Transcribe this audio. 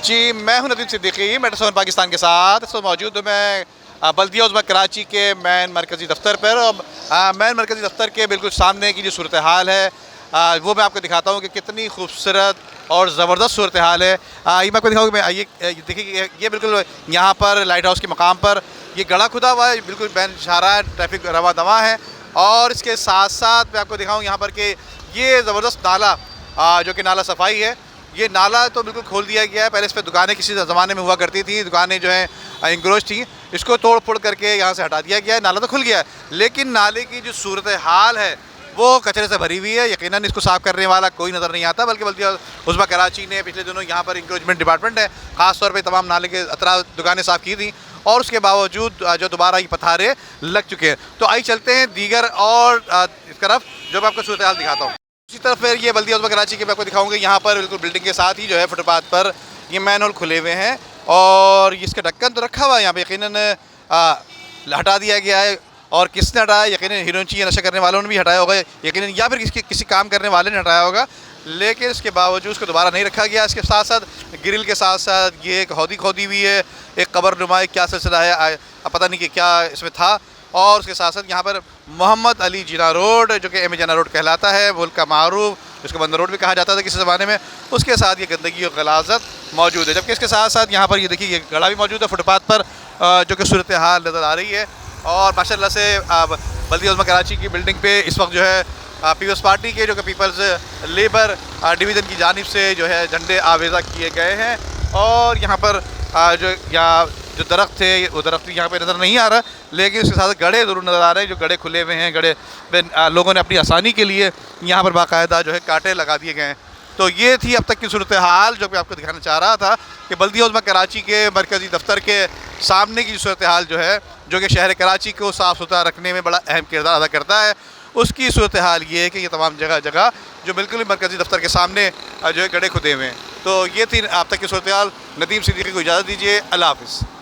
जी, मैं हूं नदीम सिद्दीकी, मेट्रो 7 पाकिस्तान के साथ। तो मौजूद हूं मैं बल्दिया उज़्मा कराची के मेन मरकज़ी दफ्तर पर। मेन मरकज़ी दफ्तर के बिल्कुल सामने की जो सूरत हाल है वो मैं आपको दिखाता हूँ कि कितनी खूबसूरत और ज़बरदस्त सूरत हाल है। ये मैं आपको दिखाऊँ कि मैं ये देखिए, ये बिल्कुल यहाँ पर लाइट हाउस के मकाम पर ये गड़ा खुदा हुआ है, बिल्कुल बैन इशारा है, ट्रैफिक रवा दवा है। और इसके साथ साथ मैं आपको दिखाऊँ यहाँ पर कि ये ज़बरदस्त नाला जो कि नाला सफाई है, ये नाला तो बिल्कुल खोल दिया गया है। पहले इस पर दुकानें किसी ज़माने में हुआ करती थी, दुकानें जो हैं इंक्रोच थी, इसको तोड़ फोड़ करके यहाँ से हटा दिया गया है। नाला तो खुल गया है, लेकिन नाले की जो सूरत हाल है वो कचरे से भरी हुई है। यकीनन इसको साफ़ करने वाला कोई नज़र नहीं आता, बल्कि उज़्मा कराची ने पिछले दिनों यहाँ पर इंक्रोचमेंट डिपार्टमेंट है, ख़ास तौर पर तमाम नाले के अतराफ दुकानें साफ़ की थी, और उसके बावजूद जो दोबारा ये पथारे लग चुके हैं। तो आइए चलते हैं दीगर और इस तरफ, जो मैं आपको सूरत हाल दिखाता हूँ। इसी तरफ फिर ये बल्दिया उज़्मा कराची के मैं आपको दिखाऊंगा। यहाँ पर बिल्कुल बिल्डिंग के साथ ही जो है फुटपाथ पर ये मैन होल खुले हुए हैं, और इसका ढक्कन तो रखा हुआ है यहाँ पे, यकीनन हटा दिया गया है। और किसने हटाया? यकीनन हिरोइनची या नशा करने वालों ने भी हटाया होगा, यकीनन, या फिर किसी काम करने वाले ने हटाया होगा, लेकिन इसके बावजूद उसको दोबारा नहीं रखा गया। इसके साथ साथ ग्रिल के साथ साथ ये एक हौदी खोदी हुई है, एक कब्र नुमाई क्या सिलसिला है पता नहीं कि क्या इसमें था। और उसके साथ साथ यहाँ पर मोहम्मद अली जिना रोड, जो कि एम जिना रोड कहलाता है, मुल्क का मारूफ, जिसको बंदर रोड भी कहा जाता था किसी ज़माने में, उसके साथ ये गंदगी और गलाजत मौजूद है। जबकि इसके साथ साथ यहाँ पर ये देखिए, ये गड़ा भी मौजूद है फुटपाथ पर, जो कि सूरत हाल नज़र आ रही है। और माशाल्लाह से बल्दिया उज़्मा कराची की बिल्डिंग पे इस वक्त जो है पीपल्स पार्टी के, जो कि पीपल्स लेबर डिवीज़न की जानिब से जो है झंडे आवेज़ा किए गए हैं। और यहाँ पर जो दरख्त थे वो दरख्त यहाँ पे नज़र नहीं आ रहा, लेकिन उसके साथ गड्ढे ज़रूर नज़र आ रहे हैं, जो गड्ढे खुले हुए हैं। गड्ढे पे लोगों ने अपनी आसानी के लिए यहाँ पर बाकायदा जो है कांटे लगा दिए गए हैं। तो ये थी अब तक की सूरत हाल जो मैं आपको दिखाना चाह रहा था, कि बल्दिया उज़्मा कराची के मरकज़ी दफ्तर के सामने की सूरत हाल जो है, जो कि शहर कराची को साफ़ सुथरा रखने में बड़ा अहम किरदार अदा करता है, उसकी सूरत हाल ये है कि ये तमाम जगह जगह जो बिल्कुल ही मरकज़ी दफ्तर के सामने जो है गड्ढे खुदे हुए हैं। तो ये थी अब तक की सूरत हाल। नदीम सिद्दीकी को इजाज़त दीजिए। अल्लाह हाफ़िज़।